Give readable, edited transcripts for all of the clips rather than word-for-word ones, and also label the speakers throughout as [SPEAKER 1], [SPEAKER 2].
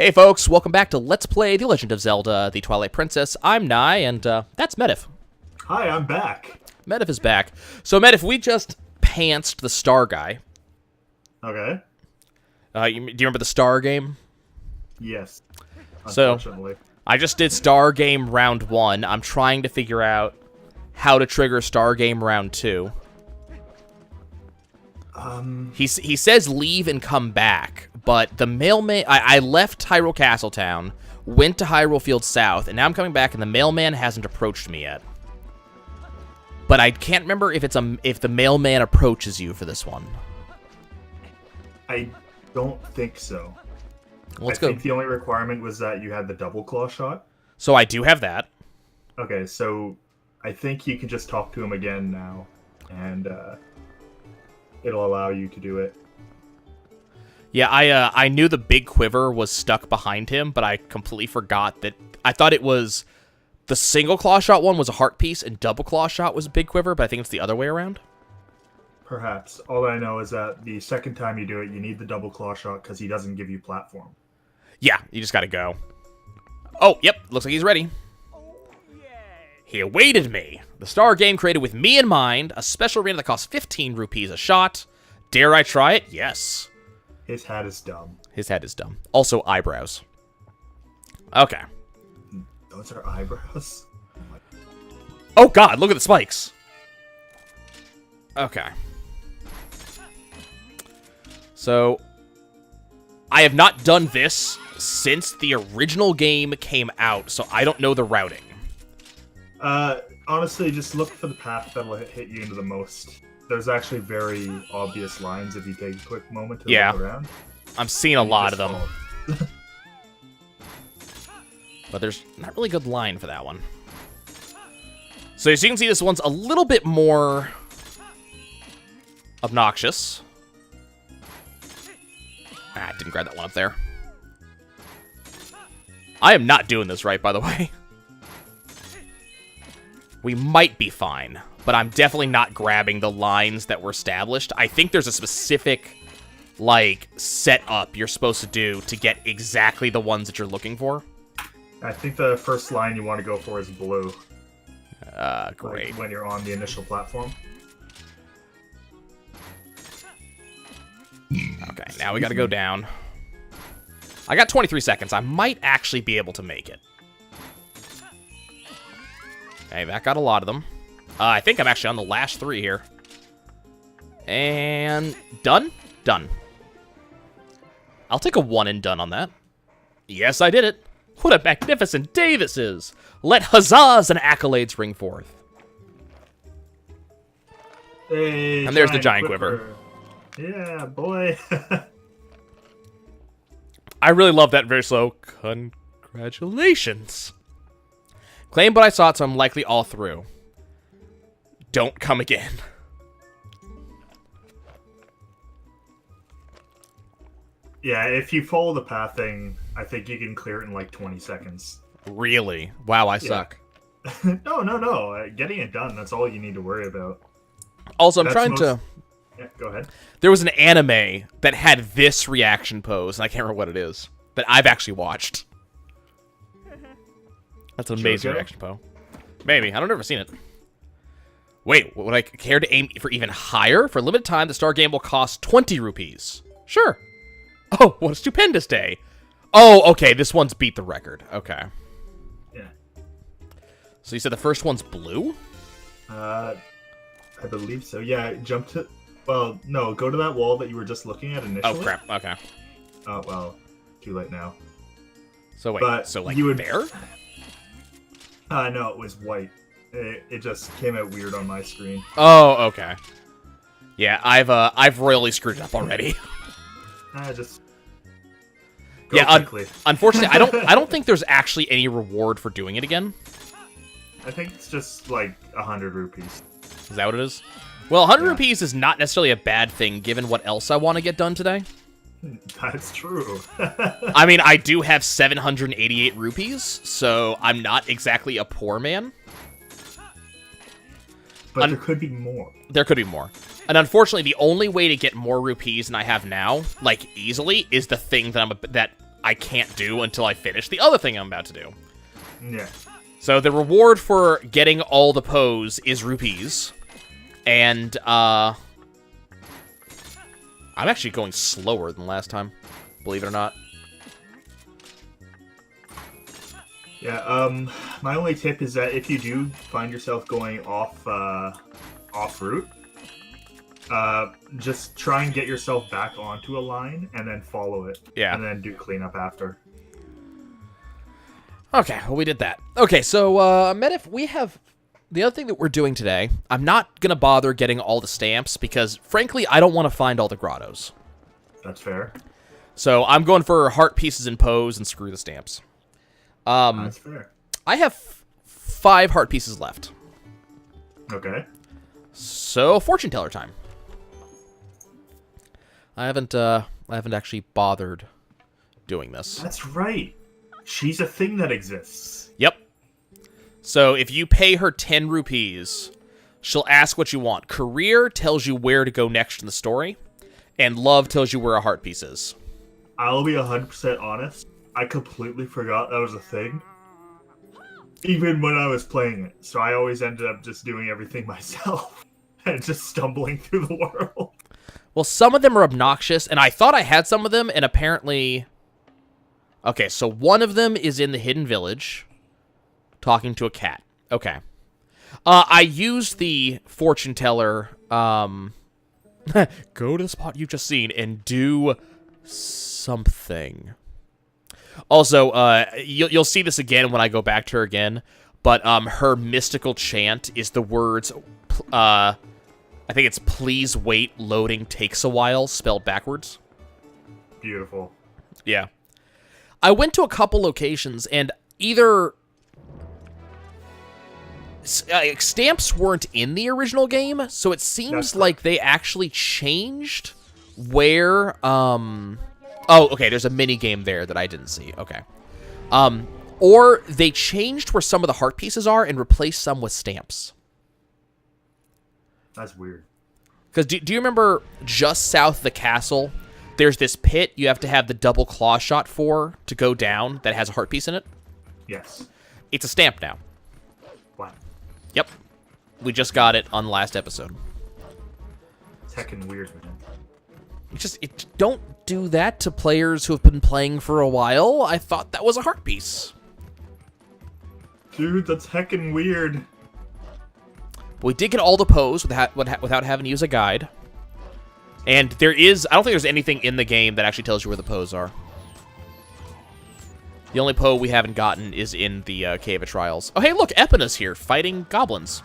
[SPEAKER 1] Hey folks, welcome back to Let's Play The Legend of Zelda, The Twilight Princess. I'm Nye, and that's Medivh.
[SPEAKER 2] Hi, I'm back.
[SPEAKER 1] Medivh is back. So Medivh, we just pantsed the star guy.
[SPEAKER 2] Okay.
[SPEAKER 1] Do you remember the star game?
[SPEAKER 2] Yes.
[SPEAKER 1] So,
[SPEAKER 2] Unfortunately.
[SPEAKER 1] I just did star game round 1. I'm trying to figure out how to trigger star game round 2. He says leave and come back, but the mailman... I left Hyrule Castletown, went to Hyrule Field South, and now I'm coming back, and the mailman hasn't approached me yet. But I can't remember if the mailman approaches you for this one.
[SPEAKER 2] I don't think so.
[SPEAKER 1] Let's
[SPEAKER 2] I
[SPEAKER 1] go.
[SPEAKER 2] think the only requirement was that you had the double claw shot.
[SPEAKER 1] So I do have that.
[SPEAKER 2] Okay, so I think you can just talk to him again now, and it'll allow you to do it.
[SPEAKER 1] Yeah, I knew the big quiver was stuck behind him, but I completely forgot that. I thought it was the single claw shot one was a heart piece and double claw shot was a big quiver, but I think it's the other way around.
[SPEAKER 2] Perhaps. All I know is that the second time you do it, you need the double claw shot because he doesn't give you platform.
[SPEAKER 1] Yeah, you just gotta go. Oh, yep, looks like he's ready. He awaited me. The star game created with me in mind, a special arena that costs 15 rupees a shot. Dare I try it? Yes.
[SPEAKER 2] His hat is dumb.
[SPEAKER 1] His head is dumb. Also eyebrows. Okay.
[SPEAKER 2] Those are eyebrows?
[SPEAKER 1] Oh god, look at the spikes. Okay. So, I have not done this since the original game came out, so I don't know the routing.
[SPEAKER 2] Honestly, just look for the path that'll hit you into the most. There's actually very obvious lines if you take a quick moment to look around.
[SPEAKER 1] I'm seeing a lot of them. But there's not really a good line for that one. So as you can see, this one's a little bit more obnoxious. Ah, I didn't grab that one up there. I am not doing this right, by the way. We might be fine, but I'm definitely not grabbing the lines that were established. I think there's a specific, like, setup you're supposed to do to get exactly the ones that you're looking for.
[SPEAKER 2] I think the first line you want to go for is blue.
[SPEAKER 1] Great.
[SPEAKER 2] Like when you're on the initial platform.
[SPEAKER 1] Okay, now we gotta go down. I got 23 seconds. I might actually be able to make it. Okay, that got a lot of them. I think I'm actually on the last 3 here. And done? Done. I'll take a 1 and done on that. Yes, I did it. What a magnificent day this is. Let huzzahs and accolades ring forth.
[SPEAKER 2] Hey,
[SPEAKER 1] and there's the giant quiver.
[SPEAKER 2] Yeah, boy.
[SPEAKER 1] I really love that very slow. Congratulations. Claim but I saw it, so I'm likely all through. Don't come again.
[SPEAKER 2] Yeah, if you follow the path thing, I think you can clear it in like 20 seconds.
[SPEAKER 1] Really? Wow, I suck.
[SPEAKER 2] No. Getting it done, that's all you need to worry about.
[SPEAKER 1] Also, I'm trying to...
[SPEAKER 2] Yeah, go ahead.
[SPEAKER 1] There was an anime that had this reaction pose, and I can't remember what it is, that I've actually watched. That's an amazing reaction pose. Maybe. I don't ever seen it. Wait, would I care to aim for even higher? For a limited time, the star game will cost 20 rupees. Sure. Oh, what a stupendous day. Oh, okay, this one's beat the record. Okay.
[SPEAKER 2] Yeah.
[SPEAKER 1] So you said the first one's blue?
[SPEAKER 2] I believe so. Yeah, jump to... Well, no, go to that wall that you were just looking at initially.
[SPEAKER 1] Oh, crap. Okay.
[SPEAKER 2] Oh, well, too late now.
[SPEAKER 1] So wait,
[SPEAKER 2] but
[SPEAKER 1] so like
[SPEAKER 2] you would...
[SPEAKER 1] there?
[SPEAKER 2] No, it was white. It just came out weird on my screen.
[SPEAKER 1] Oh, okay. Yeah, I've royally screwed it up already.
[SPEAKER 2] Just go quickly.
[SPEAKER 1] Unfortunately, I don't think there's actually any reward for doing it again.
[SPEAKER 2] I think it's just like 100 rupees.
[SPEAKER 1] Is that what it is? Well, 100 rupees is not necessarily a bad thing, given what else I want to get done today.
[SPEAKER 2] That's true.
[SPEAKER 1] I mean, I do have 788 rupees, so I'm not exactly a poor man.
[SPEAKER 2] But there could be more.
[SPEAKER 1] There could be more. And unfortunately, the only way to get more rupees than I have now, like, easily, is the thing that I can't do until I finish the other thing I'm about to do.
[SPEAKER 2] Yeah.
[SPEAKER 1] So the reward for getting all the Poes is rupees. And, I'm actually going slower than last time, believe it or not.
[SPEAKER 2] Yeah, my only tip is that if you do find yourself going off route, just try and get yourself back onto a line and then follow it.
[SPEAKER 1] Yeah.
[SPEAKER 2] And then do cleanup after.
[SPEAKER 1] Okay, well, we did that. Okay, so, Medivh, we have... The other thing that we're doing today, I'm not going to bother getting all the stamps because, frankly, I don't want to find all the grottos.
[SPEAKER 2] That's fair.
[SPEAKER 1] So I'm going for heart pieces and Poes and screw the stamps.
[SPEAKER 2] That's fair.
[SPEAKER 1] I have 5 heart pieces left.
[SPEAKER 2] Okay.
[SPEAKER 1] So fortune teller time. I haven't actually bothered doing this.
[SPEAKER 2] That's right. She's a thing that exists.
[SPEAKER 1] Yep. So if you pay her 10 rupees, she'll ask what you want. Career tells you where to go next in the story, and love tells you where a heart piece is.
[SPEAKER 2] I'll be 100% honest. I completely forgot that was a thing. Even when I was playing it. So I always ended up just doing everything myself. And just stumbling through the world.
[SPEAKER 1] Well, some of them are obnoxious, and I thought I had some of them, and apparently... Okay, so one of them is in the hidden village, talking to a cat. Okay. I used the fortune teller, go to the spot you've just seen and do something. Also, you'll see this again when I go back to her again, but her mystical chant is the words, I think it's please wait, loading takes a while, spelled backwards.
[SPEAKER 2] Beautiful.
[SPEAKER 1] Yeah. I went to a couple locations, and either... stamps weren't in the original game, so it seems like they actually changed where, Oh, okay, there's a mini game there that I didn't see. Okay. Or they changed where some of the heart pieces are and replaced some with stamps.
[SPEAKER 2] That's weird.
[SPEAKER 1] Because do you remember just south of the castle, there's this pit you have to have the double claw shot for to go down that has a heart piece in it?
[SPEAKER 2] Yes.
[SPEAKER 1] It's a stamp now.
[SPEAKER 2] Wow.
[SPEAKER 1] Yep. We just got it on the last episode.
[SPEAKER 2] It's heckin' weird, man.
[SPEAKER 1] Don't do that to players who have been playing for a while. I thought that was a heart piece.
[SPEAKER 2] Dude, that's heckin' weird.
[SPEAKER 1] But we did get all the Poes without having to use a guide. And I don't think there's anything in the game that actually tells you where the Poes are. The only Poe we haven't gotten is in the Cave of Trials. Oh, hey, look, Epina's here, fighting goblins.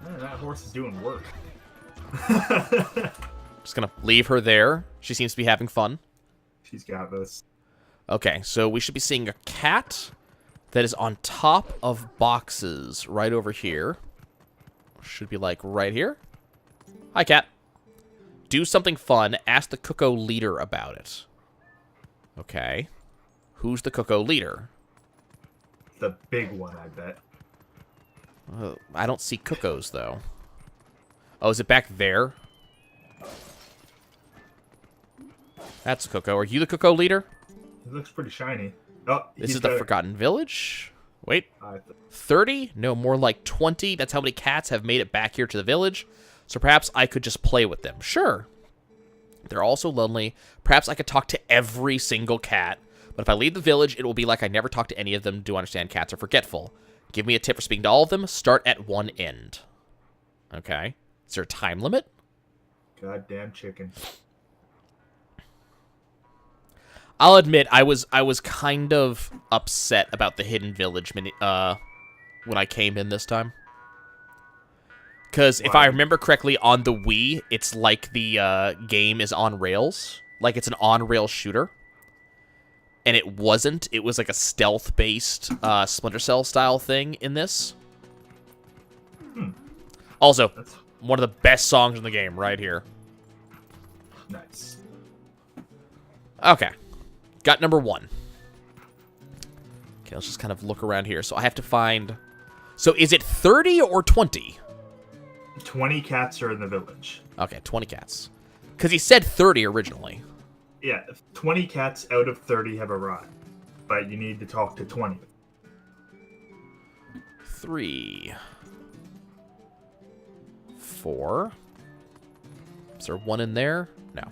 [SPEAKER 2] Man, that horse is doing work.
[SPEAKER 1] Just gonna leave her there. She seems to be having fun.
[SPEAKER 2] She's got this.
[SPEAKER 1] Okay, so we should be seeing a cat that is on top of boxes right over here. Should be, like, right here. Hi, cat. Do something fun. Ask the Cuckoo leader about it. Okay. Who's the Cuckoo leader?
[SPEAKER 2] The big one, I bet.
[SPEAKER 1] I don't see Cuckoos, though. Oh, is it back there? That's Cuckoo. Are you the Cuckoo leader?
[SPEAKER 2] It looks pretty shiny. Oh,
[SPEAKER 1] this is the Forgotten Village? Wait. 30? No, more like 20. That's how many cats have made it back here to the village. So perhaps I could just play with them. Sure. They're all so lonely. Perhaps I could talk to every single cat. But if I leave the village, it will be like I never talked to any of them. Do understand cats are forgetful. Give me a tip for speaking to all of them. Start at one end. Okay. Is there a time limit?
[SPEAKER 2] Goddamn chicken.
[SPEAKER 1] I'll admit, I was kind of upset about the Hidden Village when I came in this time. Because if I remember correctly, on the Wii, it's like the game is on rails. Like it's an on-rail shooter. And it wasn't. It was like a stealth-based Splinter Cell style thing in this. Also, one of the best songs in the game right here.
[SPEAKER 2] Nice.
[SPEAKER 1] Okay. Got number 1. Okay, let's just kind of look around here. So I have to find... So is it 30 or 20?
[SPEAKER 2] 20 cats are in the village.
[SPEAKER 1] Okay, 20 cats. Because he said 30 originally.
[SPEAKER 2] Yeah, 20 cats out of 30 have arrived, but you need to talk to 20.
[SPEAKER 1] 3, 4. Is there one in there? No.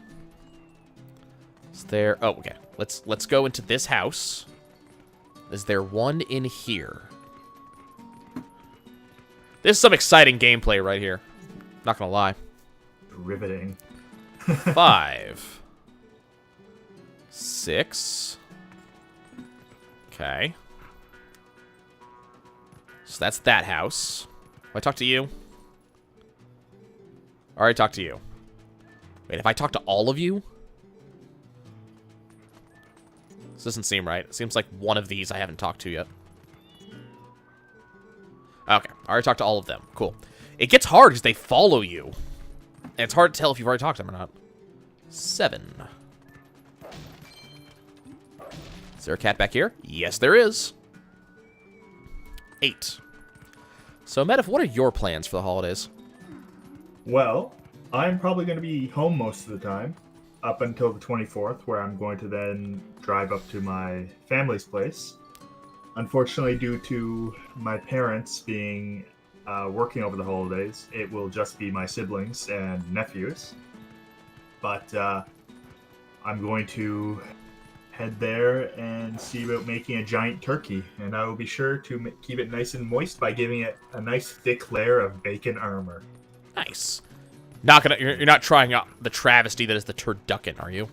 [SPEAKER 1] Is there? Oh, okay. Let's go into this house. Is there one in here? This is some exciting gameplay right here. Not gonna lie.
[SPEAKER 2] Riveting.
[SPEAKER 1] 5, 6. Okay. So that's that house. If I talk to you? I already talked to you. Wait, if I talk to all of you? This doesn't seem right. It seems like one of these I haven't talked to yet. Okay, I already talked to all of them. Cool. It gets hard because they follow you. And it's hard to tell if you've already talked to them or not. 7. Is there a cat back here? Yes, there is. 8. So, Medivh, what are your plans for the holidays?
[SPEAKER 2] Well, I'm probably going to be home most of the time, up until the 24th, where I'm going to then drive up to my family's place. Unfortunately, due to my parents being working over the holidays, it will just be my siblings and nephews. But I'm going to head there and see about making a giant turkey, and I will be sure to keep it nice and moist by giving it a nice thick layer of bacon armor.
[SPEAKER 1] Nice. You're not trying out the travesty that is the turducken, are you?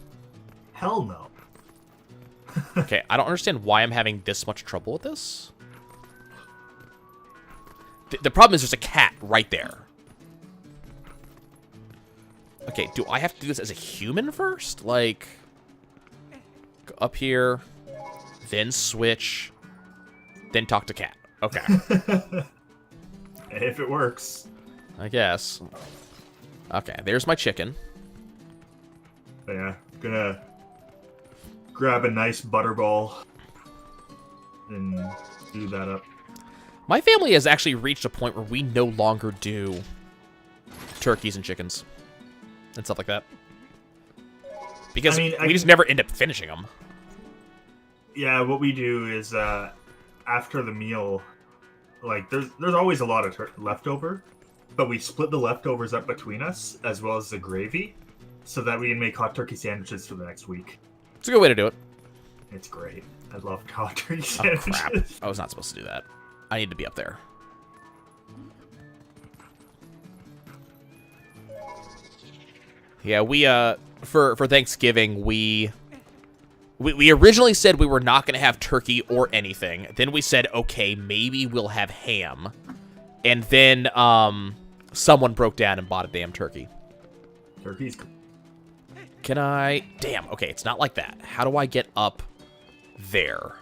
[SPEAKER 2] Hell no.
[SPEAKER 1] Okay, I don't understand why I'm having this much trouble with this. The problem is there's a cat right there. Okay, do I have to do this as a human first? Like, go up here, then switch, then talk to cat. Okay.
[SPEAKER 2] If it works.
[SPEAKER 1] I guess. Okay, there's my chicken.
[SPEAKER 2] Yeah, gonna grab a nice butterball and do that up.
[SPEAKER 1] My family has actually reached a point where we no longer do turkeys and chickens and stuff like that. Because we just never end up finishing them.
[SPEAKER 2] Yeah, what we do is after the meal, like there's always a lot of leftover, but we split the leftovers up between us as well as the gravy, so that we can make hot turkey sandwiches for the next week.
[SPEAKER 1] It's a good way to do it.
[SPEAKER 2] It's great. I love hot turkey
[SPEAKER 1] Oh,
[SPEAKER 2] sandwiches.
[SPEAKER 1] crap. I was not supposed to do that. I need to be up there. Yeah, we, for Thanksgiving, we originally said we were not going to have turkey or anything. Then we said, okay, maybe we'll have ham. And then, someone broke down and bought a damn turkey.
[SPEAKER 2] Turkey's...
[SPEAKER 1] Can I... Damn, okay, it's not like that. How do I get up there?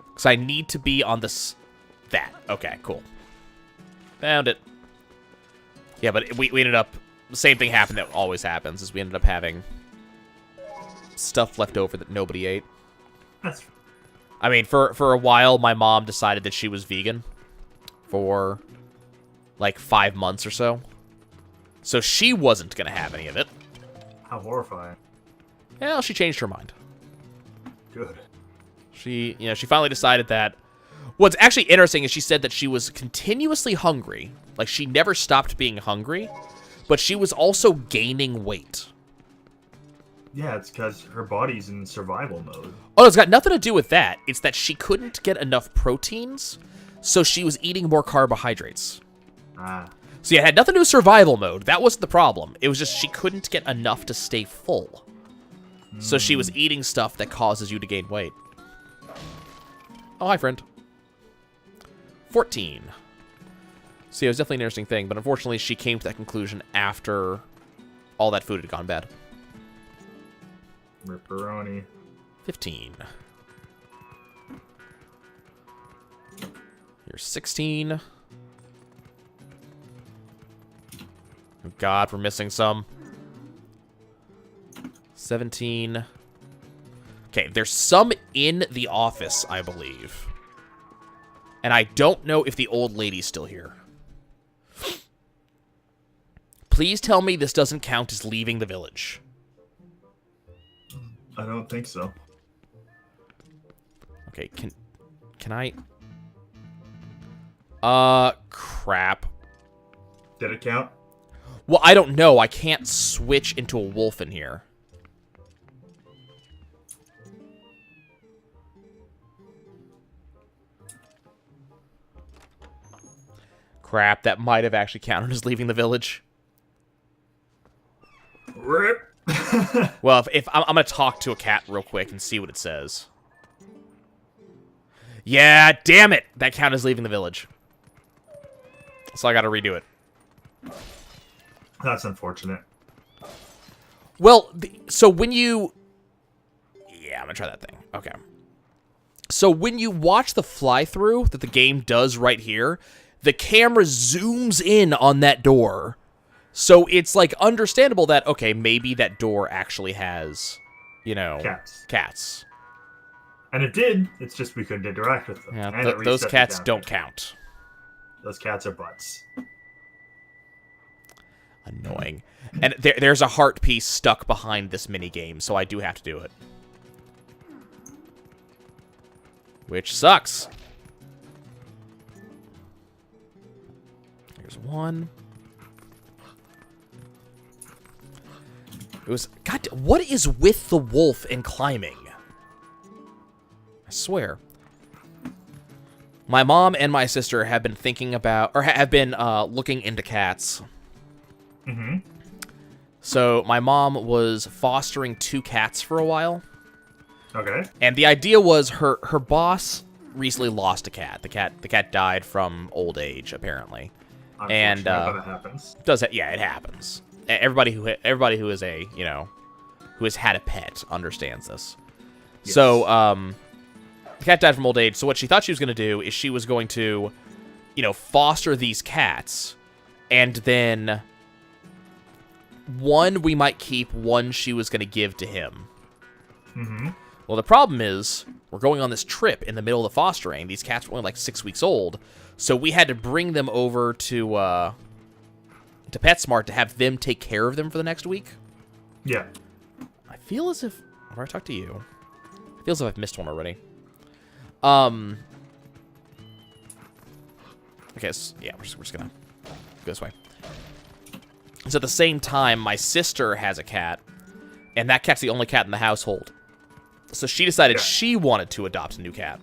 [SPEAKER 1] Because I need to be on this... That. Okay, cool. Found it. Yeah, but we ended up... The same thing happened that always happens, is we ended up having stuff left over that nobody ate.
[SPEAKER 2] That's...
[SPEAKER 1] I mean, for a while, my mom decided that she was vegan for, like, 5 months or so. So she wasn't going to have any of it.
[SPEAKER 2] How horrifying.
[SPEAKER 1] Well, she changed her mind.
[SPEAKER 2] Good.
[SPEAKER 1] She finally decided that... What's actually interesting is she said that she was continuously hungry. Like, she never stopped being hungry. But she was also gaining weight.
[SPEAKER 2] Yeah, it's because her body's in survival mode.
[SPEAKER 1] Oh, it's got nothing to do with that. It's that she couldn't get enough proteins, so she was eating more carbohydrates.
[SPEAKER 2] Ah.
[SPEAKER 1] So yeah, it had nothing to do with survival mode. That wasn't the problem. It was just she couldn't get enough to stay full. So she was eating stuff that causes you to gain weight. Oh, hi, friend. 14. So yeah, it was definitely an interesting thing, but unfortunately she came to that conclusion after all that food had gone bad.
[SPEAKER 2] Ripperoni.
[SPEAKER 1] 15. Here's 16. Oh God, we're missing some. 17. Okay, there's some in the office, I believe. And I don't know if the old lady's still here. Please tell me this doesn't count as leaving the village.
[SPEAKER 2] I don't think so.
[SPEAKER 1] Okay, can I? Crap.
[SPEAKER 2] Did it count?
[SPEAKER 1] Well, I don't know. I can't switch into a wolf in here. Crap, that might have actually counted as leaving the village.
[SPEAKER 2] Rip.
[SPEAKER 1] Well, if I'm gonna talk to a cat real quick and see what it says. Yeah, damn it! That counted as leaving the village. So I gotta redo it.
[SPEAKER 2] That's unfortunate.
[SPEAKER 1] Well, so when you... Yeah, I'm gonna try that thing. Okay. So when you watch the fly-through that the game does right here, the camera zooms in on that door. So it's, like, understandable that, okay, maybe that door actually has, you know... Cats.
[SPEAKER 2] And it did. It's just we couldn't interact with them.
[SPEAKER 1] Yeah, those cats don't count.
[SPEAKER 2] Those cats are butts.
[SPEAKER 1] Annoying. And there's a heart piece stuck behind this minigame, so I do have to do it. Which sucks. Here's one. It was... God, what is with the wolf and climbing? I swear. My mom and my sister have been thinking about... Or have been looking into cats.
[SPEAKER 2] Mm-hmm.
[SPEAKER 1] So my mom was fostering 2 cats for a while.
[SPEAKER 2] Okay.
[SPEAKER 1] And the idea was her boss recently lost a cat. The cat died from old age, apparently. And
[SPEAKER 2] but it happens.
[SPEAKER 1] Yeah, it happens. Everybody who is a, you know, who has had a pet understands this. Yes. So the cat died from old age. So what she thought she was going to do is she was going to, you know, foster these cats, and then one we might keep, one she was going to give to him.
[SPEAKER 2] Mm-hmm.
[SPEAKER 1] Well, the problem is, we're going on this trip in the middle of the fostering. These cats were only like 6 weeks old, so we had to bring them over to PetSmart to have them take care of them for the next week.
[SPEAKER 2] Yeah.
[SPEAKER 1] I feel as if... Where I talk to you? I feel as if I've missed one already. Okay, so, yeah, we're just gonna go this way. So at the same time, my sister has a cat, and that cat's the only cat in the household. So she decided she wanted to adopt a new cat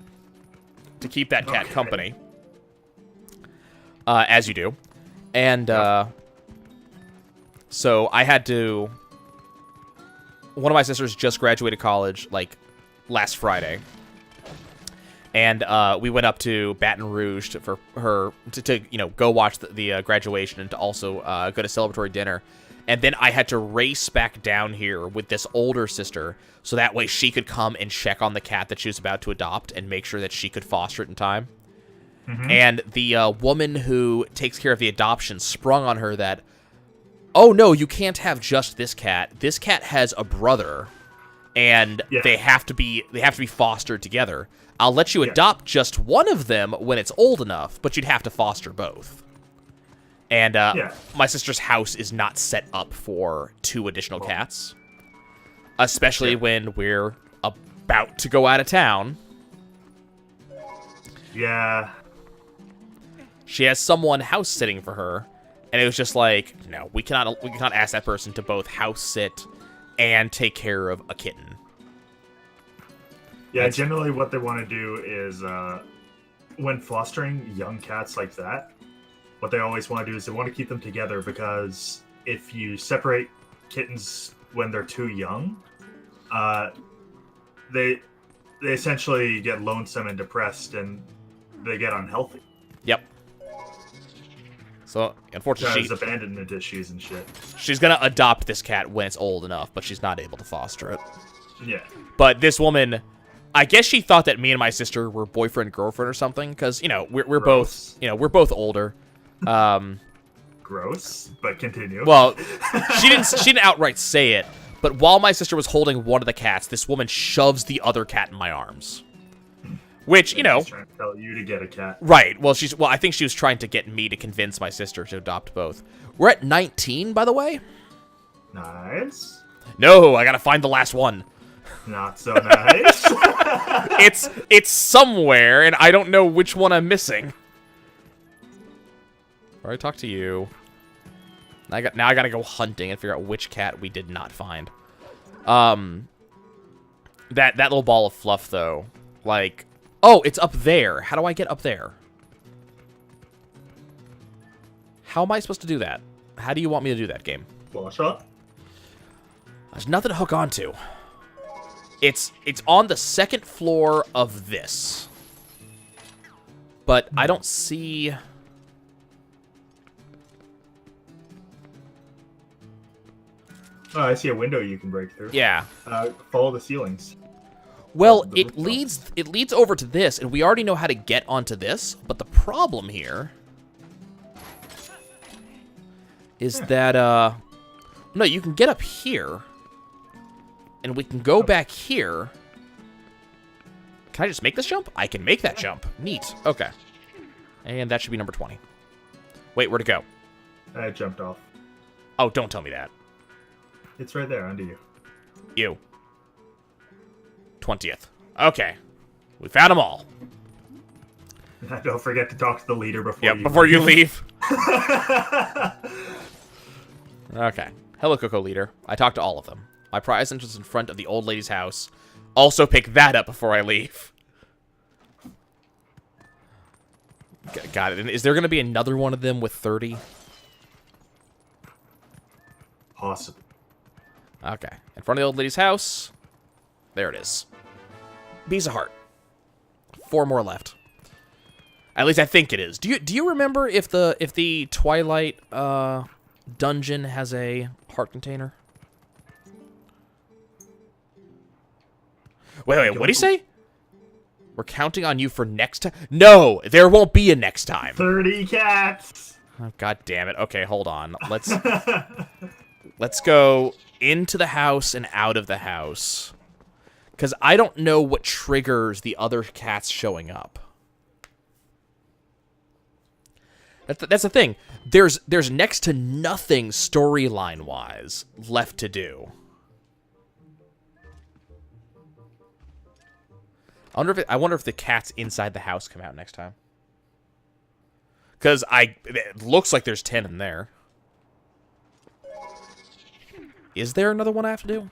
[SPEAKER 1] to keep that cat company, as you do. And so I had to... One of my sisters just graduated college, like, last Friday. And we went up to Baton Rouge for her to you know, go watch the graduation and to also go to celebratory dinner. And then I had to race back down here with this older sister so that way she could come and check on the cat that she was about to adopt and make sure that she could foster it in time. Mm-hmm. And the woman who takes care of the adoption sprung on her that, oh, no, you can't have just this cat. This cat has a brother, and they have to be fostered together. I'll let you adopt just one of them when it's old enough, but you'd have to foster both. And my sister's house is not set up for 2 additional cats, especially when we're about to go out of town.
[SPEAKER 2] Yeah.
[SPEAKER 1] She has someone house sitting for her, and it was just like, no, we cannot ask that person to both house sit and take care of a kitten.
[SPEAKER 2] Yeah, generally what they want to do is when fostering young cats like that, what they always want to do is they want to keep them together, because if you separate kittens when they're too young, they essentially get lonesome and depressed, and they get unhealthy.
[SPEAKER 1] Yep. So, unfortunately,
[SPEAKER 2] there's abandonment issues and shit.
[SPEAKER 1] She's gonna adopt this cat when it's old enough, but she's not able to foster it.
[SPEAKER 2] Yeah.
[SPEAKER 1] But this woman, I guess she thought that me and my sister were boyfriend girlfriend or something, because you know we're both older.
[SPEAKER 2] Gross, but continue.
[SPEAKER 1] Well, she didn't outright say it, but while my sister was holding one of the cats, this woman shoves the other cat in my arms. Which, you know,
[SPEAKER 2] she's trying to tell you to get a cat.
[SPEAKER 1] Right. Well, I think she was trying to get me to convince my sister to adopt both. We're at 19, by the way.
[SPEAKER 2] Nice.
[SPEAKER 1] No, I gotta find the last one.
[SPEAKER 2] Not so nice.
[SPEAKER 1] It's somewhere, and I don't know which one I'm missing. Or I talk to you. Now I gotta go hunting and figure out which cat we did not find. That little ball of fluff, though. Like, oh, it's up there. How do I get up there? How am I supposed to do that? How do you want me to do that, game?
[SPEAKER 2] Ball shot.
[SPEAKER 1] There's nothing to hook onto. It's on the second floor of this. But I don't see...
[SPEAKER 2] Oh, I see a window you can break through.
[SPEAKER 1] Yeah.
[SPEAKER 2] Follow the ceilings.
[SPEAKER 1] Well, it leads over to this, and we already know how to get onto this, but the problem here is that, no, you can get up here, and we can go back here. Can I just make this jump? I can make that jump. Neat. Okay. And that should be number 20. Wait, where'd it go?
[SPEAKER 2] I jumped off.
[SPEAKER 1] Oh, don't tell me that.
[SPEAKER 2] It's right there under you.
[SPEAKER 1] You. 20th. Okay. We found them all.
[SPEAKER 2] Don't forget to talk to the leader before
[SPEAKER 1] Yep,
[SPEAKER 2] you
[SPEAKER 1] before you leave. Okay. Hello, Coco Leader. I talked to all of them. My prize entrance in front of the old lady's house. Also pick that up before I leave. Got it. And is there going to be another one of them with 30?
[SPEAKER 2] Possible.
[SPEAKER 1] Okay. In front of the old lady's house. There it is. Piece of heart. 4 more left. At least I think it is. Do you remember if the Twilight dungeon has a heart container? Wait, what did he say? We're counting on you for next time. No, there won't be a next time.
[SPEAKER 2] 30 cats.
[SPEAKER 1] Oh, God damn it. Okay, hold on. Let's go into the house and out of the house. Because I don't know what triggers the other cats showing up. That's the thing. There's next to nothing storyline-wise left to do. I wonder if the cats inside the house come out next time. Because it looks like there's 10 in there. Is there another one I have to do?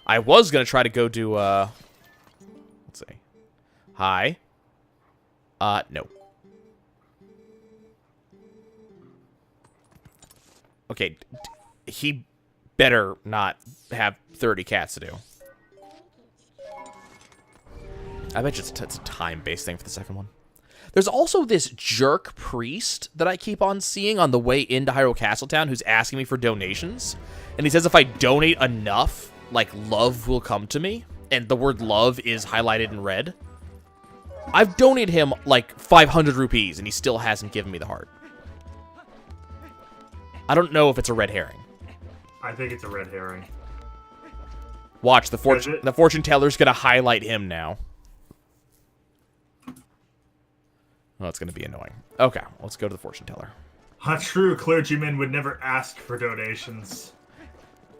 [SPEAKER 1] I was going to try to go do, let's see. Hi. No. Okay, he better not have 30 cats to do. I bet you it's a time-based thing for the second one. There's also this jerk priest that I keep on seeing on the way into Hyrule Castletown who's asking me for donations. And he says if I donate enough, like, love will come to me. And the word love is highlighted in red. I've donated him, like, 500 rupees, and he still hasn't given me the heart. I don't know if it's a red herring.
[SPEAKER 2] I think it's a red herring.
[SPEAKER 1] Watch, the fortune teller's gonna highlight him now. Oh, it's gonna be annoying. Okay, let's go to the fortune teller.
[SPEAKER 2] A true clergyman would never ask for donations.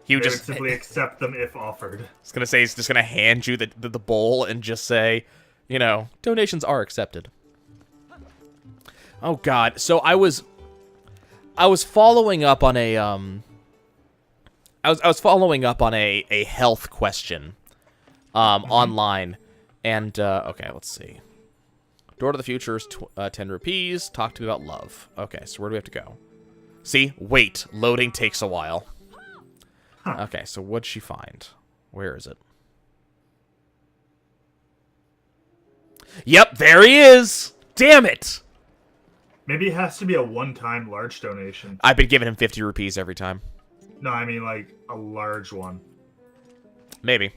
[SPEAKER 1] He would
[SPEAKER 2] They
[SPEAKER 1] just
[SPEAKER 2] would simply accept them if offered.
[SPEAKER 1] I was gonna say he's just gonna hand you the bowl and just say, you know, donations are accepted. Oh God! So I was following up on a I was following up on a health question online, and okay, let's see. Door to the Future is 10 rupees. Talk to me about love. Okay, so where do we have to go? See, wait, loading takes a while.
[SPEAKER 2] Huh.
[SPEAKER 1] Okay, so what'd she find? Where is it? Yep, there he is! Damn it!
[SPEAKER 2] Maybe it has to be a one-time large donation.
[SPEAKER 1] I've been giving him 50 rupees every time.
[SPEAKER 2] No, I mean, like, a large one.
[SPEAKER 1] Maybe.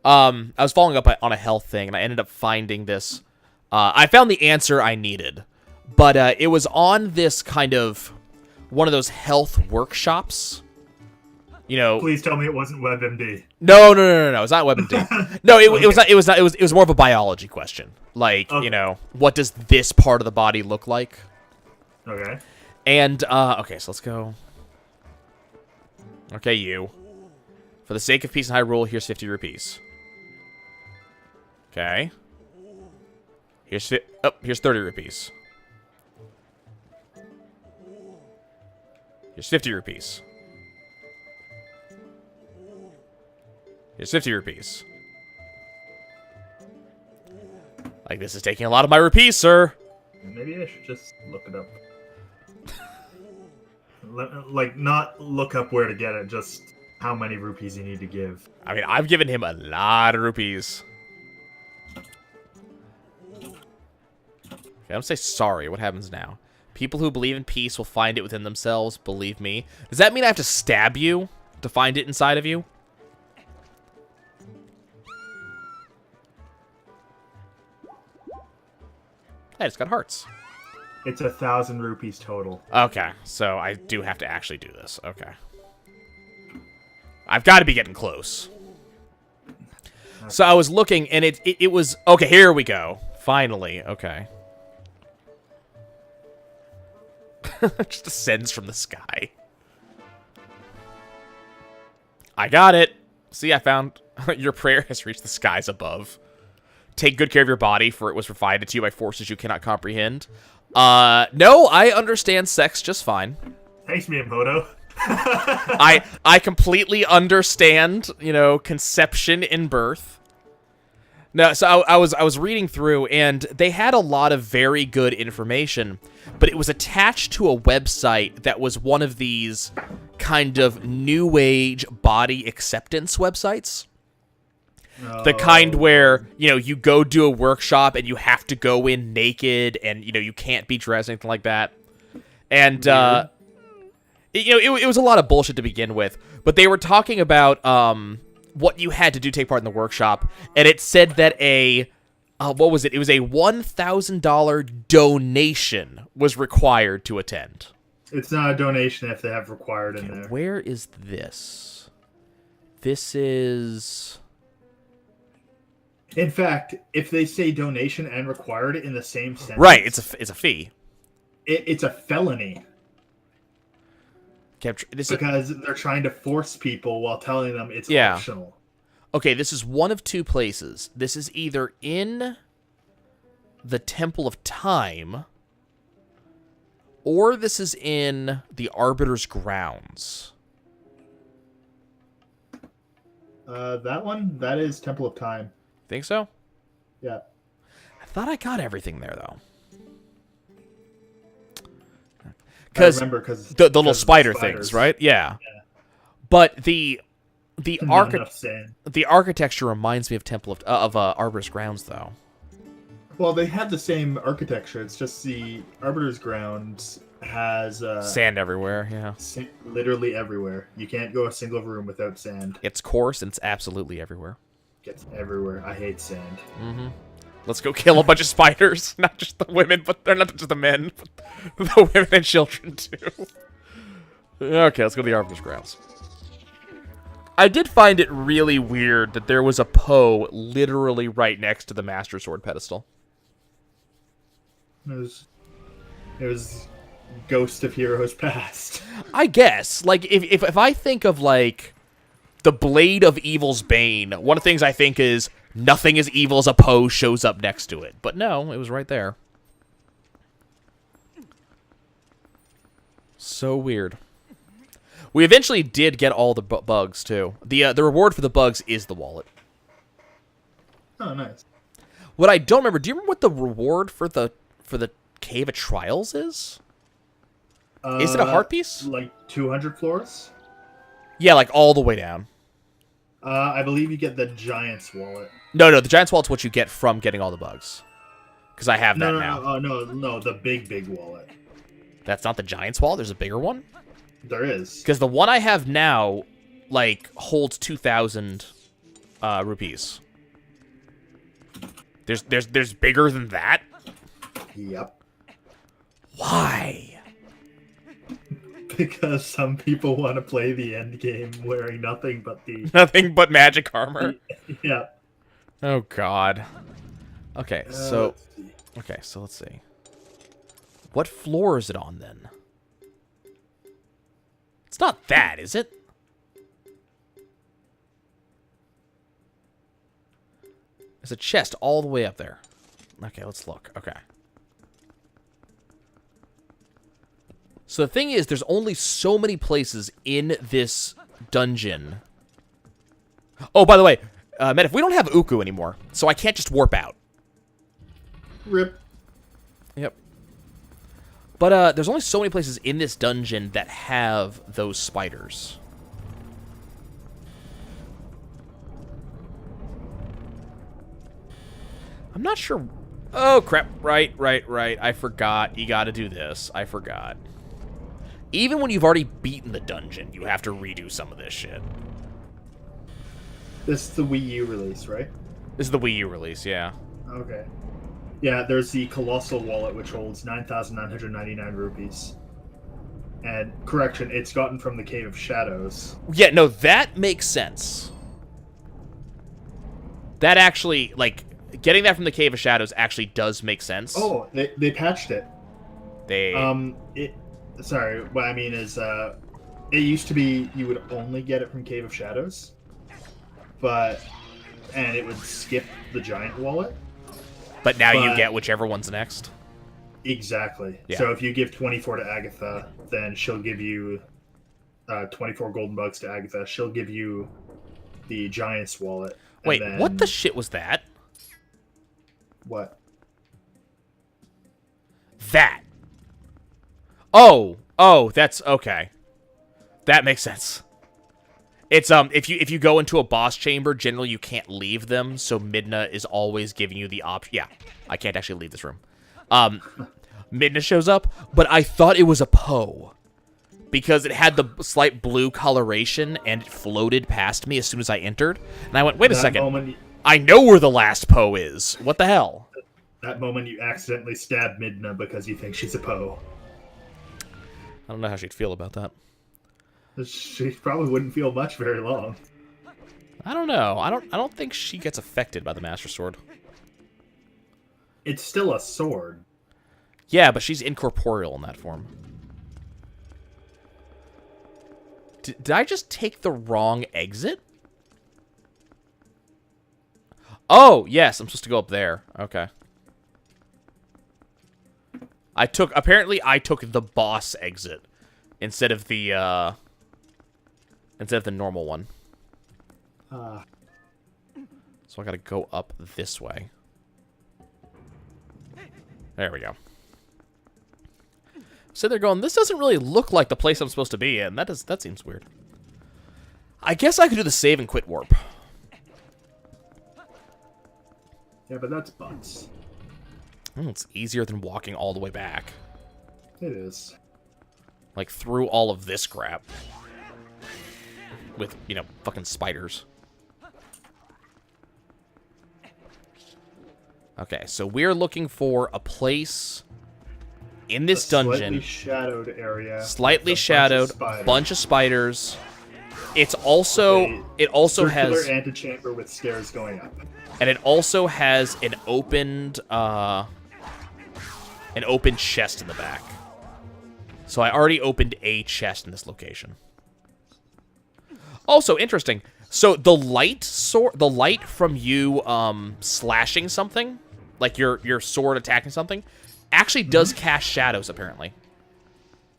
[SPEAKER 1] I was following up on a health thing, and I ended up finding this. I found the answer I needed, but it was on this kind of one of those health workshops. You know.
[SPEAKER 2] Please tell me it wasn't WebMD.
[SPEAKER 1] No. It's not WebMD. No, it was not. It was more of a biology question. Like, okay. You know, what does this part of the body look like?
[SPEAKER 2] Okay.
[SPEAKER 1] And okay, so let's go. Okay, you. For the sake of peace in Hyrule, here's 50 rupees. Okay. Here's 30 rupees. Here's 50 rupees. Here's 50 rupees. Like, this is taking a lot of my rupees, sir.
[SPEAKER 2] Maybe I should just look it up. Like, not look up where to get it, just how many rupees you need to give.
[SPEAKER 1] I mean, I've given him a lot of rupees. Okay, I'm gonna say sorry. What happens now? People who believe in peace will find it within themselves, believe me. Does that mean I have to stab you to find it inside of you? Hey, it's got hearts.
[SPEAKER 2] It's 1,000 rupees total.
[SPEAKER 1] Okay, so I do have to actually do this. Okay. I've got to be getting close. So I was looking, and it was... Okay, here we go. Finally. Okay. Just descends from the sky. I got it. See, I found... Your prayer has reached the skies above. Take good care of your body, for it was provided to you by forces you cannot comprehend. No, I understand sex just fine.
[SPEAKER 2] Thanks, Miyamoto.
[SPEAKER 1] I completely understand, you know, conception and birth. No, so I was reading through, and they had a lot of very good information, but it was attached to a website that was one of these kind of new age body acceptance websites. The kind where, you know, you go do a workshop and you have to go in naked and, you know, you can't be dressed, anything like that. And, you know, it was a lot of bullshit to begin with. But they were talking about what you had to do to take part in the workshop. And it said that what was it? It was a $1,000 donation was required to attend.
[SPEAKER 2] It's not a donation if they have required in there.
[SPEAKER 1] Where is this? This is...
[SPEAKER 2] In fact, if they say donation and required in the same sentence...
[SPEAKER 1] Right, it's a fee.
[SPEAKER 2] It's a felony. Because they're trying to force people while telling them it's optional.
[SPEAKER 1] Okay, this is one of two places. This is either in the Temple of Time, or this is in the Arbiter's Grounds.
[SPEAKER 2] That one? That is Temple of Time.
[SPEAKER 1] Think so?
[SPEAKER 2] Yeah.
[SPEAKER 1] I thought I got everything there, though. Because the little spider things, right? Yeah. But the architecture reminds me of Temple of Arbiter's Grounds, though.
[SPEAKER 2] Well, they have the same architecture. It's just the Arbiter's Grounds has
[SPEAKER 1] sand everywhere. Yeah,
[SPEAKER 2] literally everywhere. You can't go a single room without sand.
[SPEAKER 1] It's coarse and it's absolutely everywhere.
[SPEAKER 2] It's everywhere. I hate sand.
[SPEAKER 1] Mm-hmm. Let's go kill a bunch of spiders. Not just the women, but they're not just the men, but the women and children too. Okay, let's go to the Arbiter's Grounds. I did find it really weird that there was a Poe literally right next to the Master Sword pedestal.
[SPEAKER 2] It was Ghost of Heroes Past.
[SPEAKER 1] I guess. Like, if I think of, like, the Blade of Evil's Bane, one of the things I think is nothing as evil as a Poe shows up next to it. But no, it was right there. So weird. We eventually did get all the bugs, too. The reward for the bugs is the wallet.
[SPEAKER 2] Oh, nice.
[SPEAKER 1] What I don't remember, do you remember what the reward for the Cave of Trials is? Is it a heart piece?
[SPEAKER 2] Like 200 floors?
[SPEAKER 1] Yeah, like all the way down.
[SPEAKER 2] I believe you get the Giant's wallet.
[SPEAKER 1] No, the Giant's wallet's what you get from getting all the bugs. Because I have that now.
[SPEAKER 2] No, the big wallet.
[SPEAKER 1] That's not the Giant's wallet? There's a bigger one?
[SPEAKER 2] There is.
[SPEAKER 1] Because the one I have now, like, holds 2,000 rupees. There's bigger than that?
[SPEAKER 2] Yep.
[SPEAKER 1] Why?
[SPEAKER 2] Because some people want to play the end game wearing nothing but
[SPEAKER 1] magic armor.
[SPEAKER 2] Yeah.
[SPEAKER 1] Oh God. Okay, so let's see. What floor is it on then? It's not that, is it? There's a chest all the way up there. Okay, let's look. Okay. So the thing is, there's only so many places in this dungeon. Oh, by the way, Medivh, we don't have Uku anymore, so I can't just warp out.
[SPEAKER 2] Rip.
[SPEAKER 1] Yep. But there's only so many places in this dungeon that have those spiders. I'm not sure. Oh, crap. Right. I forgot. You gotta do this. I forgot. Even when you've already beaten the dungeon, you have to redo some of this shit.
[SPEAKER 2] This is the Wii U release, right?
[SPEAKER 1] This is the Wii U release, yeah.
[SPEAKER 2] Okay. Yeah, there's the Colossal Wallet, which holds 9,999 rupees. And, correction, it's gotten from the Cave of Shadows.
[SPEAKER 1] Yeah, no, that makes sense. That actually, like, getting that from the Cave of Shadows actually does make sense.
[SPEAKER 2] Oh, they patched it.
[SPEAKER 1] They...
[SPEAKER 2] Sorry, what I mean is, it used to be you would only get it from Cave of Shadows, and it would skip the giant wallet.
[SPEAKER 1] But now you get whichever one's next.
[SPEAKER 2] Exactly.
[SPEAKER 1] Yeah.
[SPEAKER 2] So if you give 24 to Agatha, then she'll give you 24 golden bucks to Agatha. She'll give you the giant's wallet.
[SPEAKER 1] Wait,
[SPEAKER 2] then...
[SPEAKER 1] what the shit was that?
[SPEAKER 2] What?
[SPEAKER 1] That. Oh, that's okay. That makes sense. It's if you go into a boss chamber, generally you can't leave them, so Midna is always giving you the option. Yeah, I can't actually leave this room. Midna shows up, but I thought it was a Poe because it had the slight blue coloration and it floated past me as soon as I entered, and I went, wait a second. I know where the last Poe is. What the hell?
[SPEAKER 2] That moment you accidentally stab Midna because you think she's a Poe.
[SPEAKER 1] I don't know how she'd feel about that.
[SPEAKER 2] She probably wouldn't feel much very long.
[SPEAKER 1] I don't know. I don't think she gets affected by the Master Sword.
[SPEAKER 2] It's still a sword.
[SPEAKER 1] Yeah, but she's incorporeal in that form. Did I just take the wrong exit? Oh, yes, I'm supposed to go up there. Okay. Apparently I took the boss exit instead of the normal one. So I gotta go up this way. There we go. So they're going, this doesn't really look like the place I'm supposed to be in. That seems weird. I guess I could do the save and quit warp.
[SPEAKER 2] Yeah, but that's butts.
[SPEAKER 1] It's easier than walking all the way back.
[SPEAKER 2] It is.
[SPEAKER 1] Like, through all of this crap. With, you know, fucking spiders. Okay, so we're looking for a place in this dungeon.
[SPEAKER 2] Slightly shadowed area.
[SPEAKER 1] Slightly shadowed, bunch of spiders. It's also, it also has...
[SPEAKER 2] circular antechamber with stairs going up.
[SPEAKER 1] And it also has an opened chest in the back. So I already opened a chest in this location. Also interesting. So the light from you slashing something, like your sword attacking something, actually does cast shadows apparently.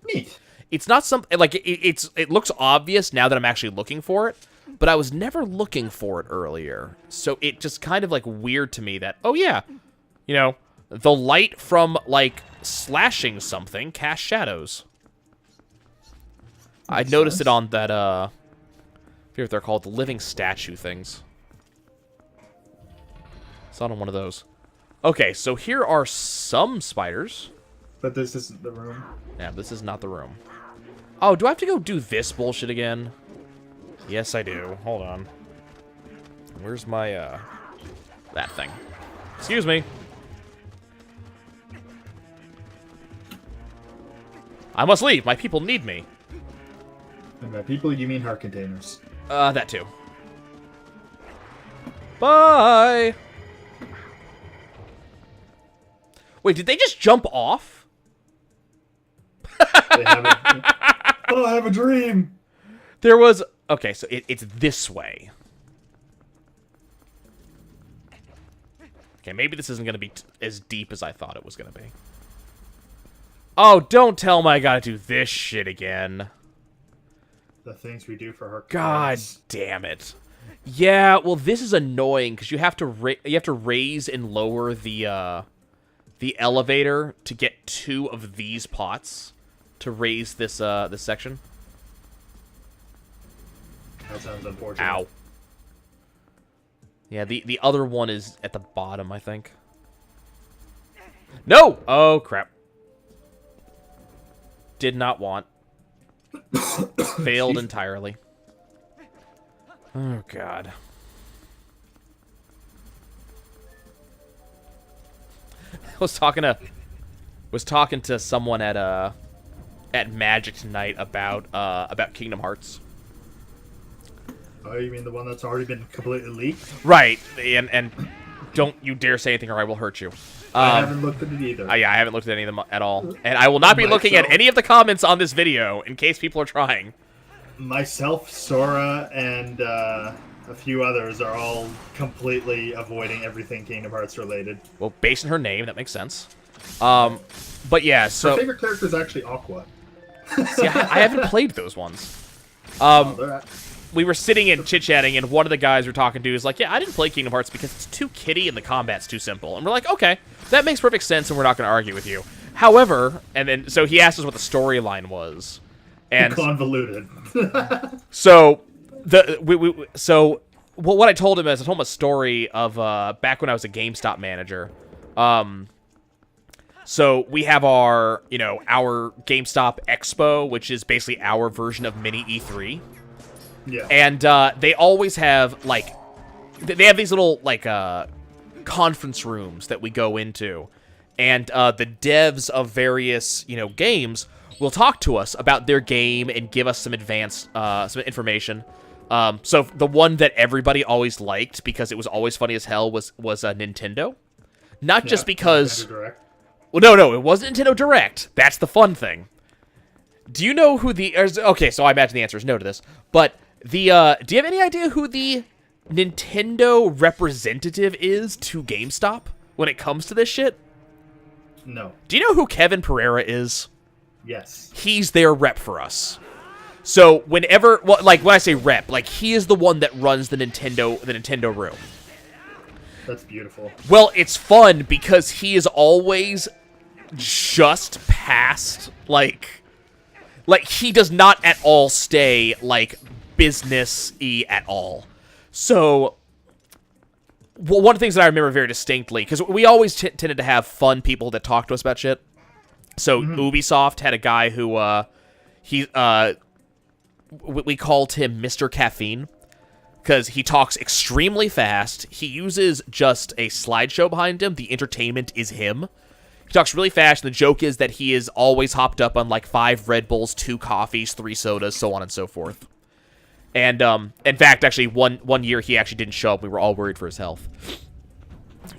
[SPEAKER 2] Neat.
[SPEAKER 1] It's not something like it looks obvious now that I'm actually looking for it, but I was never looking for it earlier. So it just kind of like weird to me that, oh yeah, you know, the light from like slashing something casts shadows. I noticed it on that I forget what they're called, the living statue things. It's not on one of those. Okay, so here are some spiders.
[SPEAKER 2] But this isn't the room.
[SPEAKER 1] Yeah, this is not the room. Oh, do I have to go do this bullshit again? Yes, I do. Hold on. Where's my, that thing? Excuse me. I must leave. My people need me.
[SPEAKER 2] And by people, you mean heart containers.
[SPEAKER 1] That too. Bye! Wait, did they just jump off?
[SPEAKER 2] They have oh, I have a dream!
[SPEAKER 1] There was... Okay, so it's this way. Okay, maybe this isn't going to be as deep as I thought it was going to be. Oh, don't tell me I gotta do this shit again.
[SPEAKER 2] The things we do for her.
[SPEAKER 1] God damn it. Yeah, well, this is annoying because you have to raise and lower the elevator to get 2 of these pots to raise this this section.
[SPEAKER 2] That sounds unfortunate.
[SPEAKER 1] Ow. Yeah, the other one is at the bottom, I think. No! Oh, crap. Did not want. Failed entirely. Oh, God. I was talking to someone at Magic tonight about Kingdom Hearts.
[SPEAKER 2] Oh, you mean the one that's already been completely leaked?
[SPEAKER 1] Right, and don't you dare say anything or I will hurt you.
[SPEAKER 2] I haven't looked at it either.
[SPEAKER 1] Yeah, I haven't looked at any of them at all. And I will not be looking at any of the comments on this video in case people are trying.
[SPEAKER 2] Myself, Sora, and a few others are all completely avoiding everything Kingdom Hearts related.
[SPEAKER 1] Well, based on her name, that makes sense. But yeah, so...
[SPEAKER 2] Her favorite character is actually Aqua.
[SPEAKER 1] See, I haven't played those ones. We were sitting and chit-chatting, and one of the guys we're talking to is like, yeah, I didn't play Kingdom Hearts because it's too kiddie and the combat's too simple. And we're like, okay, that makes perfect sense, and we're not going to argue with you. However, and then, so he asked us what the storyline was. And
[SPEAKER 2] convoluted.
[SPEAKER 1] So, what I told him is, I told him a story of, back when I was a GameStop manager. So we have our GameStop Expo, which is basically our version of mini E3.
[SPEAKER 2] Yeah.
[SPEAKER 1] And they always have, like, they have these little, like, conference rooms that we go into. And the devs of various, games will talk to us about their game and give us some advanced, some information. So the one that everybody always liked, because it was always funny as hell, was Nintendo. Not just because... Well, no, it wasn't Nintendo Direct. That's the fun thing. Do you know who the... Okay, so I imagine the answer is no to this. But... do you have any idea who the Nintendo representative is to GameStop when it comes to this shit?
[SPEAKER 2] No.
[SPEAKER 1] Do you know who Kevin Pereira is?
[SPEAKER 2] Yes.
[SPEAKER 1] He's their rep for us. So whenever, well, like when I say rep, like he is the one that runs the Nintendo room.
[SPEAKER 2] That's beautiful.
[SPEAKER 1] Well, it's fun because he is always just past like he does not at all stay like business-y at all. So, well, one of the things that I remember very distinctly, because we always tended to have fun people that talk to us about shit. So, Ubisoft had a guy who, we called him Mr. Caffeine, because he talks extremely fast. He uses just a slideshow behind him. The entertainment is him. He talks really fast, and the joke is that he is always hopped up on, like, 5 Red Bulls, 2 coffees, 3 sodas, so on and so forth. And, in fact, actually, one year he actually didn't show up. We were all worried for his health.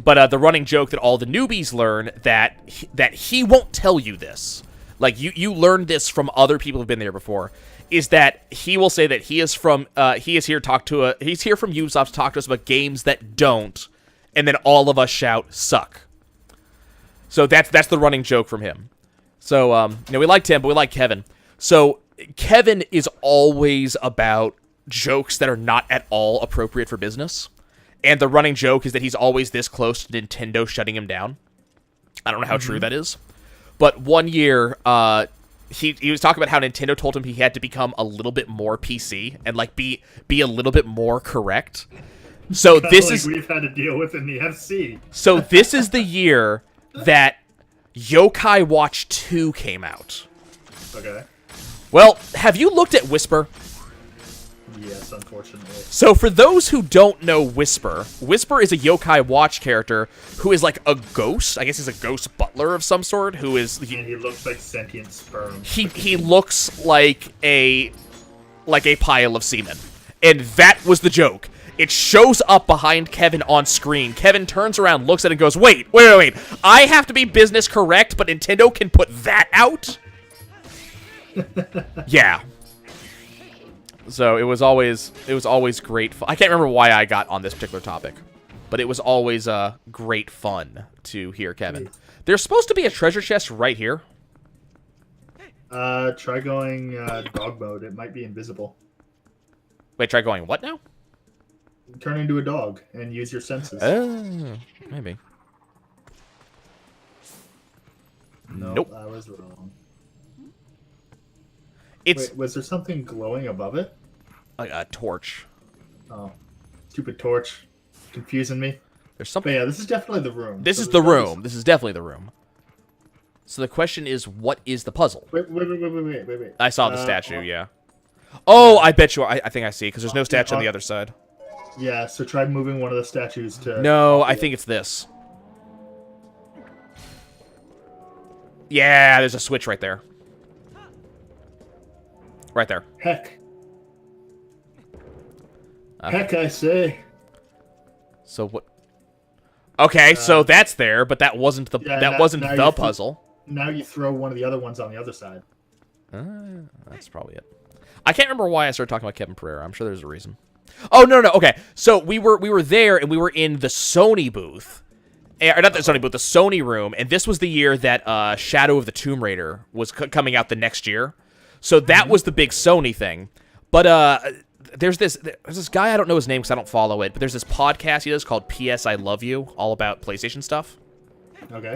[SPEAKER 1] But the running joke that all the newbies learn that he won't tell you this. Like, you learned this from other people who've been there before, is that he will say that he is here he's here from Ubisoft to talk to us about games that don't, and then all of us shout, suck. So that's the running joke from him. So, we liked him, but we like Kevin. So, Kevin is always about jokes that are not at all appropriate for business. And the running joke is that he's always this close to Nintendo shutting him down. I don't know how true that is. But one year, he was talking about how Nintendo told him he had to become a little bit more PC and, like, be a little bit more correct. So this is...
[SPEAKER 2] we've had to deal with in the FC.
[SPEAKER 1] So this is the year that Yokai Watch 2 came out.
[SPEAKER 2] Okay.
[SPEAKER 1] Well, have you looked at Whisper?
[SPEAKER 2] Yes, unfortunately.
[SPEAKER 1] So for those who don't know Whisper is a Yokai Watch character who is like a ghost. I guess he's a ghost butler of some sort who is...
[SPEAKER 2] And he looks like sentient sperm.
[SPEAKER 1] He looks like a pile of semen. And that was the joke. It shows up behind Kevin on screen. Kevin turns around, looks at it, and goes, wait. I have to be business correct, but Nintendo can put that out? Yeah. So it was always great. I can't remember why I got on this particular topic. but it was always great fun to hear Kevin. There's supposed to be a treasure chest right here.
[SPEAKER 2] Try going dog mode. It might be invisible.
[SPEAKER 1] Wait, try going what now?
[SPEAKER 2] Turn into a dog and use your senses.
[SPEAKER 1] Maybe.
[SPEAKER 2] Nope. I was wrong.
[SPEAKER 1] It's
[SPEAKER 2] Wait, was there something glowing above it?
[SPEAKER 1] like a torch.
[SPEAKER 2] Oh, stupid torch, confusing me.
[SPEAKER 1] There's something.
[SPEAKER 2] But yeah, this is definitely the room.
[SPEAKER 1] This is the room. This is definitely the room. So the question is, what is the puzzle?
[SPEAKER 2] Wait.
[SPEAKER 1] I saw the statue. Yeah. Oh, I bet you. I think I see because there's no statue on the other side.
[SPEAKER 2] Yeah. So try moving one of the statues to.
[SPEAKER 1] No, I think it's this. Yeah, there's a switch right there. Right there.
[SPEAKER 2] Heck.
[SPEAKER 1] Okay.
[SPEAKER 2] Heck, I say.
[SPEAKER 1] So what? Okay, so that's there, but that wasn't the wasn't the puzzle.
[SPEAKER 2] Now you throw one of the other ones on the other side.
[SPEAKER 1] That's probably it. I can't remember why I started talking about Kevin Pereira. I'm sure there's a reason. Oh no. Okay, so we were there and we were in the Sony booth, or not the Sony booth, the Sony room, and this was the year that Shadow of the Tomb Raider was coming out the next year. So that was the big Sony thing. But there's this guy, I don't know his name because I don't follow it, but there's this podcast he does called P.S. I Love You, all about PlayStation stuff.
[SPEAKER 2] Okay.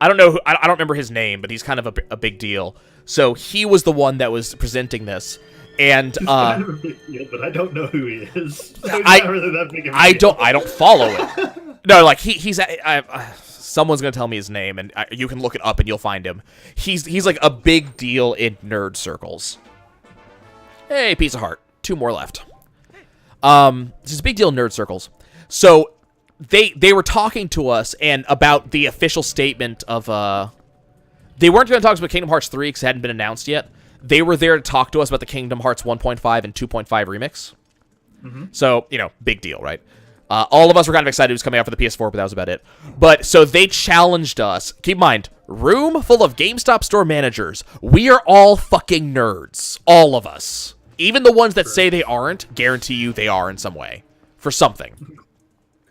[SPEAKER 1] I don't know. I don't remember his name, but he's kind of a big deal. So he was the one that was presenting this, and
[SPEAKER 2] He's kind of a big deal, but I don't know who he is. So he's not really that big of a deal.
[SPEAKER 1] I don't follow it. No, like he's someone's gonna tell me his name, and you can look it up and you'll find him. He's like a big deal in nerd circles. Hey, piece of heart. 2 more left. This is a big deal in nerd circles. So they were talking to us and about the official statement of they weren't going to talk about Kingdom Hearts 3 because it hadn't been announced yet. They were there to talk to us about the Kingdom Hearts 1.5 and 2.5 remix. So, big deal, right? All of us were kind of excited it was coming out for the PS4, but that was about it. But, so they challenged us. Keep in mind, room full of GameStop store managers. We are all fucking nerds. All of us. Even the ones that say they aren't, guarantee you they are in some way. For something.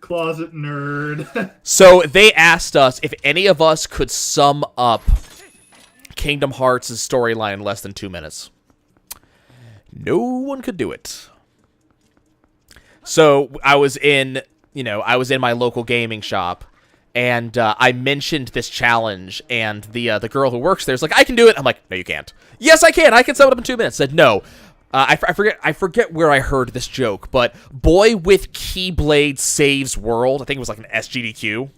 [SPEAKER 2] Closet nerd.
[SPEAKER 1] So they asked us if any of us could sum up Kingdom Hearts' storyline in less than 2 minutes. No one could do it. So I was in my local gaming shop, and I mentioned this challenge, and the girl who works there is like, I can do it. I'm like, no, you can't. Yes, I can. I can sum it up in 2 minutes. Said no. I forget where I heard this joke, but Boy with Keyblade Saves World. I think it was like an SGDQ.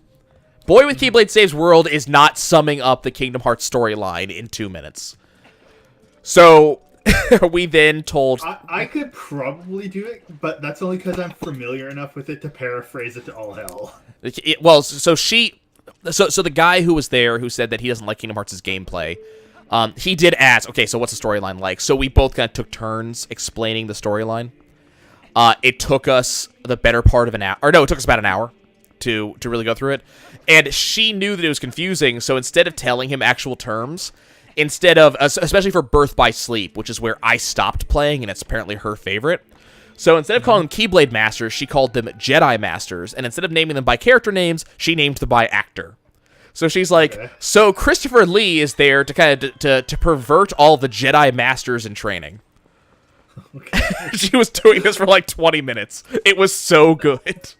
[SPEAKER 1] Boy with Keyblade Saves World is not summing up the Kingdom Hearts storyline in 2 minutes. So we then told...
[SPEAKER 2] I could probably do it, but that's only because I'm familiar enough with it to paraphrase it to all hell.
[SPEAKER 1] So the guy who was there who said that he doesn't like Kingdom Hearts' gameplay... he did ask, okay, so what's the storyline like? So we both kind of took turns explaining the storyline. It took us the better part of an hour. Or no, it took us about an hour to really go through it. And she knew that it was confusing, so instead of telling him actual terms, instead of, especially for Birth by Sleep, which is where I stopped playing, and it's apparently her favorite. So instead of calling them Keyblade Masters, she called them Jedi Masters. And instead of naming them by character names, she named them by actor. So she's like, okay. So Christopher Lee is there to kind of to pervert all the Jedi Masters in training. Okay. She was doing this for like 20 minutes. It was so good.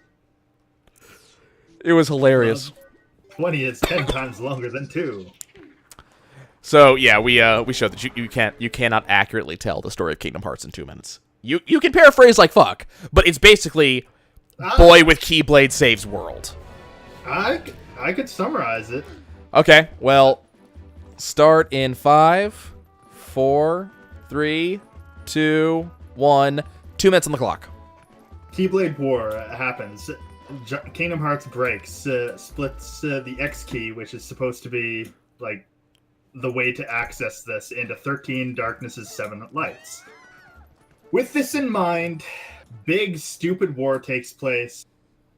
[SPEAKER 1] It was hilarious.
[SPEAKER 2] 20 is 10 times longer than 2.
[SPEAKER 1] So yeah, we showed that you cannot accurately tell the story of Kingdom Hearts in 2 minutes. You can paraphrase like fuck, but it's basically Boy with Keyblade Saves World.
[SPEAKER 2] I could summarize it.
[SPEAKER 1] Okay, well, start in 5, 4, 3, 2, 1. 2 minutes on the clock.
[SPEAKER 2] Keyblade War happens. Kingdom Hearts breaks, splits the X key, which is supposed to be like the way to access this, into 13 darknesses, 7 lights. With this in mind, big stupid war takes place.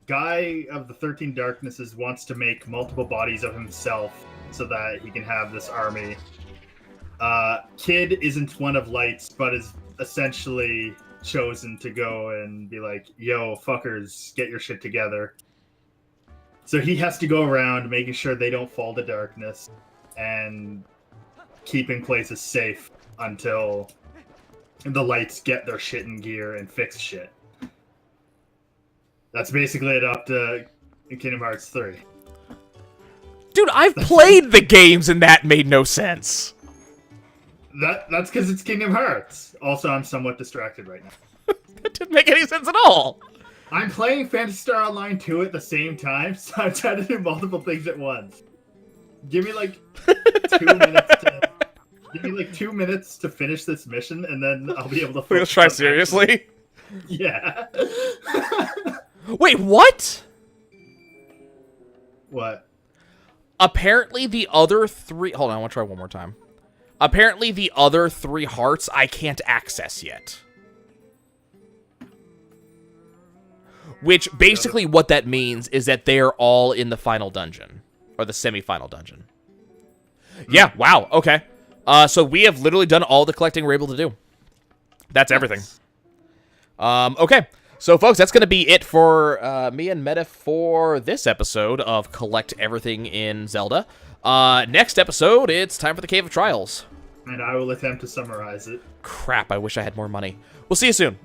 [SPEAKER 2] Guy of the 13 Darknesses wants to make multiple bodies of himself so that he can have this army. Kid isn't one of lights, but is essentially chosen to go and be like, yo, fuckers, get your shit together. So he has to go around making sure they don't fall to darkness and keeping places safe until the lights get their shit in gear and fix shit. That's basically it up to Kingdom Hearts 3.
[SPEAKER 1] Dude, I've played the games and that made no sense.
[SPEAKER 2] That's because it's Kingdom Hearts. Also, I'm somewhat distracted right now.
[SPEAKER 1] That didn't make any sense at all.
[SPEAKER 2] I'm playing Phantasy Star Online 2 at the same time, so I'm trying to do multiple things at once. Give me like 2 minutes to... Give me like 2 minutes to finish this mission, and then I'll be able to...
[SPEAKER 1] Let's try seriously?
[SPEAKER 2] Yeah.
[SPEAKER 1] Wait, what?
[SPEAKER 2] What?
[SPEAKER 1] Apparently the other 3... Hold on, I want to try one more time. Apparently the other 3 hearts I can't access yet. Which, basically what that means is that they're all in the final dungeon. Or the semi-final dungeon. Yeah, wow, okay. So we have literally done all the collecting we're able to do. That's everything. Okay. So, folks, that's going to be it for me and Meta for this episode of Collect Everything in Zelda. Next episode, it's time for the Cave of Trials.
[SPEAKER 2] And I will attempt to summarize it.
[SPEAKER 1] Crap, I wish I had more money. We'll see you soon.